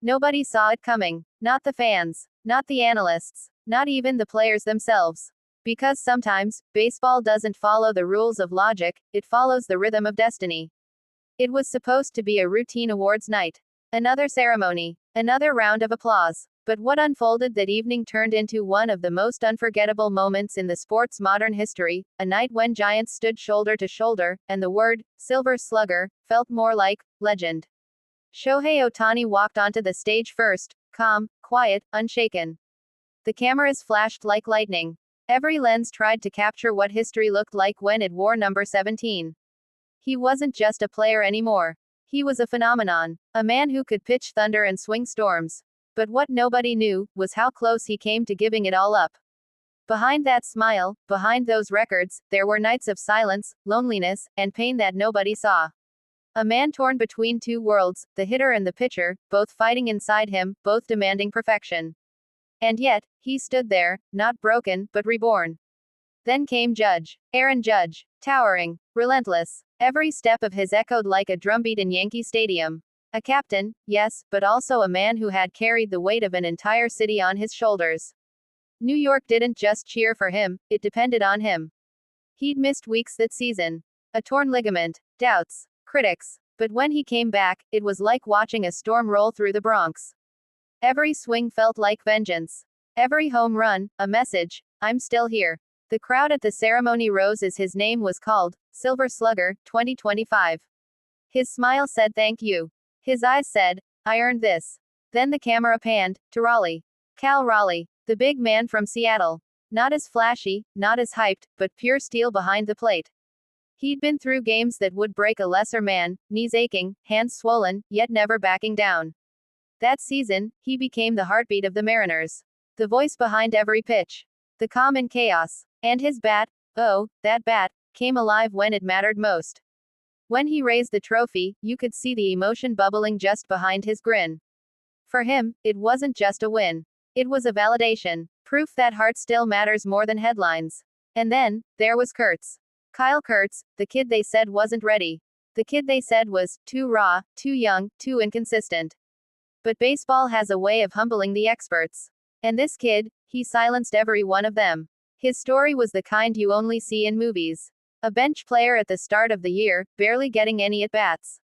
Nobody saw it coming. Not the fans. Not the analysts. Not even the players themselves. Because sometimes, baseball doesn't follow the rules of logic, it follows the rhythm of destiny. It was supposed to be a routine awards night. Another ceremony. Another round of applause. But what unfolded that evening turned into one of the most unforgettable moments in the sport's modern history, a night when giants stood shoulder to shoulder, and the word, Silver Slugger, felt more like legend. Shohei Ohtani walked onto the stage first, calm, quiet, unshaken. The cameras flashed like lightning. Every lens tried to capture what history looked like when it wore number 17. He wasn't just a player anymore. He was a phenomenon. A man who could pitch thunder and swing storms. But what nobody knew was how close he came to giving it all up. Behind that smile, behind those records, there were nights of silence, loneliness, and pain that nobody saw. A man torn between two worlds, the hitter and the pitcher, both fighting inside him, both demanding perfection. And yet, he stood there, not broken, but reborn. Then came Aaron Judge, towering, relentless. Every step of his echoed like a drumbeat in Yankee Stadium. A captain, yes, but also a man who had carried the weight of an entire city on his shoulders. New York didn't just cheer for him, it depended on him. He'd missed weeks that season. A torn ligament, doubts, critics. But when he came back, it was like watching a storm roll through the Bronx. Every swing felt like vengeance. Every home run, a message, I'm still here. The crowd at the ceremony rose as his name was called, Silver Slugger, 2025. His smile said thank you. His eyes said, I earned this. Then the camera panned to Raleigh. Cal Raleigh, the big man from Seattle. Not as flashy, not as hyped, but pure steel behind the plate. He'd been through games that would break a lesser man, knees aching, hands swollen, yet never backing down. That season, he became the heartbeat of the Mariners. The voice behind every pitch. The calm in chaos. And his bat, oh, that bat, came alive when it mattered most. When he raised the trophy, you could see the emotion bubbling just behind his grin. For him, it wasn't just a win. It was a validation. Proof that heart still matters more than headlines. And then, there was Kyle Kurtz, the kid they said wasn't ready. The kid they said was too raw, too young, too inconsistent. But baseball has a way of humbling the experts. And this kid, he silenced every one of them. His story was the kind you only see in movies. A bench player at the start of the year, barely getting any at-bats.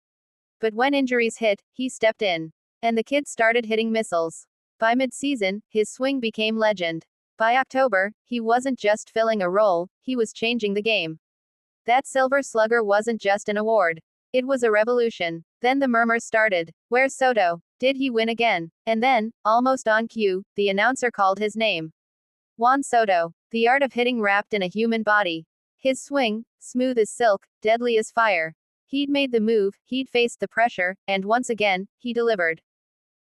But when injuries hit, he stepped in. And the kid started hitting missiles. By mid-season, his swing became legend. By October, he wasn't just filling a role, he was changing the game. That Silver Slugger wasn't just an award. It was a revolution. Then the murmurs started. Where's Soto? Did he win again? And then, almost on cue, the announcer called his name. Juan Soto. The art of hitting wrapped in a human body. His swing, smooth as silk, deadly as fire. He'd made the move, he'd faced the pressure, and once again, he delivered.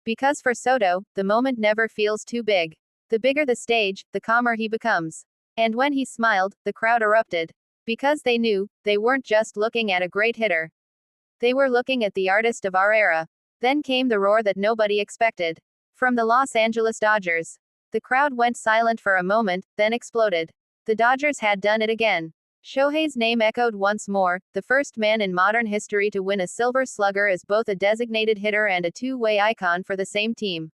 Because for Soto, the moment never feels too big. The bigger the stage, the calmer he becomes. And when he smiled, the crowd erupted. Because they knew, they weren't just looking at a great hitter. They were looking at the artist of our era. Then came the roar that nobody expected. From the Los Angeles Dodgers. The crowd went silent for a moment, then exploded. The Dodgers had done it again. Shohei's name echoed once more, the first man in modern history to win a Silver Slugger as both a designated hitter and a two-way icon for the same team.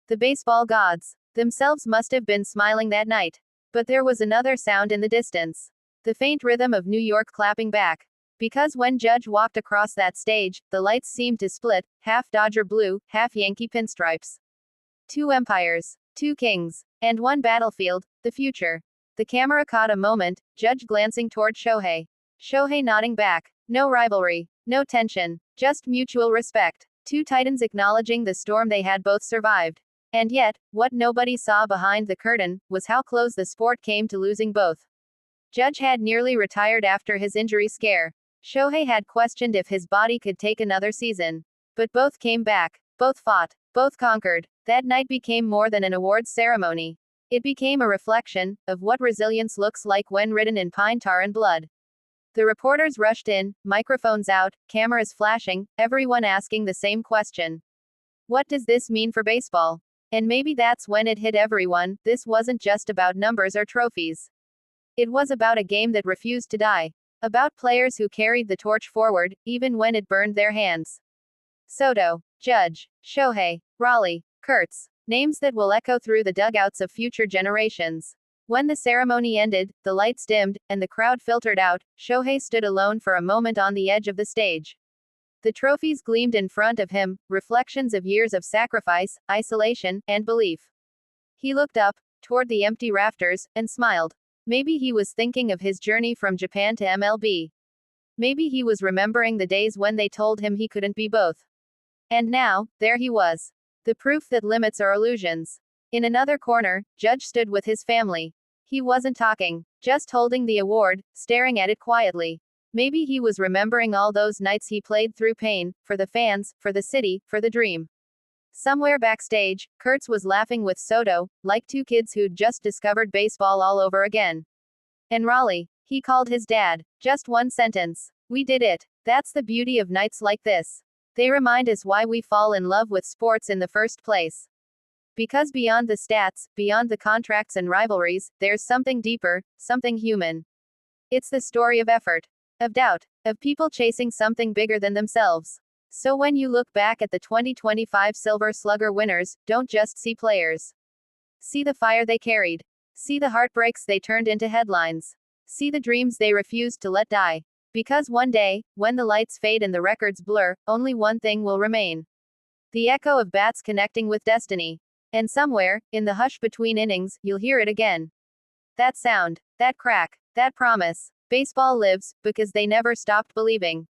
The baseball gods themselves must have been smiling that night. But there was another sound in the distance. The faint rhythm of New York clapping back. Because when Judge walked across that stage, the lights seemed to split, half Dodger blue, half Yankee pinstripes. Two empires, two kings, and one battlefield, the future. The camera caught a moment, Judge glancing toward Shohei. Shohei nodding back. No rivalry, no tension, just mutual respect. Two titans acknowledging the storm they had both survived. And yet, what nobody saw behind the curtain, was how close the sport came to losing both. Judge had nearly retired after his injury scare. Shohei had questioned if his body could take another season. But both came back. Both fought. Both conquered. That night became more than an awards ceremony. It became a reflection of what resilience looks like when ridden in pine tar and blood. The reporters rushed in, microphones out, cameras flashing, everyone asking the same question. What does this mean for baseball? And maybe that's when it hit everyone, this wasn't just about numbers or trophies. It was about a game that refused to die. About players who carried the torch forward, even when it burned their hands. Soto, Judge, Shohei, Raleigh, Kurtz. Names that will echo through the dugouts of future generations. When the ceremony ended, the lights dimmed, and the crowd filtered out, Shohei stood alone for a moment on the edge of the stage. The trophies gleamed in front of him, reflections of years of sacrifice, isolation, and belief. He looked up, toward the empty rafters, and smiled. Maybe he was thinking of his journey from Japan to MLB. Maybe he was remembering the days when they told him he couldn't be both. And now, there he was. The proof that limits are illusions. In another corner, Judge stood with his family. He wasn't talking, just holding the award, staring at it quietly. Maybe he was remembering all those nights he played through pain, for the fans, for the city, for the dream. Somewhere backstage, Kurtz was laughing with Soto, like two kids who'd just discovered baseball all over again. And Raleigh, he called his dad. Just one sentence. We did it. That's the beauty of nights like this. They remind us why we fall in love with sports in the first place. Because beyond the stats, beyond the contracts and rivalries, there's something deeper, something human. It's the story of effort, of doubt, of people chasing something bigger than themselves. So when you look back at the 2025 Silver Slugger winners, don't just see players. See the fire they carried. See the heartbreaks they turned into headlines. See the dreams they refused to let die. Because one day, when the lights fade and the records blur, only one thing will remain. The echo of bats connecting with destiny. And somewhere, in the hush between innings, you'll hear it again. That sound, that crack, that promise. Baseball lives, because they never stopped believing.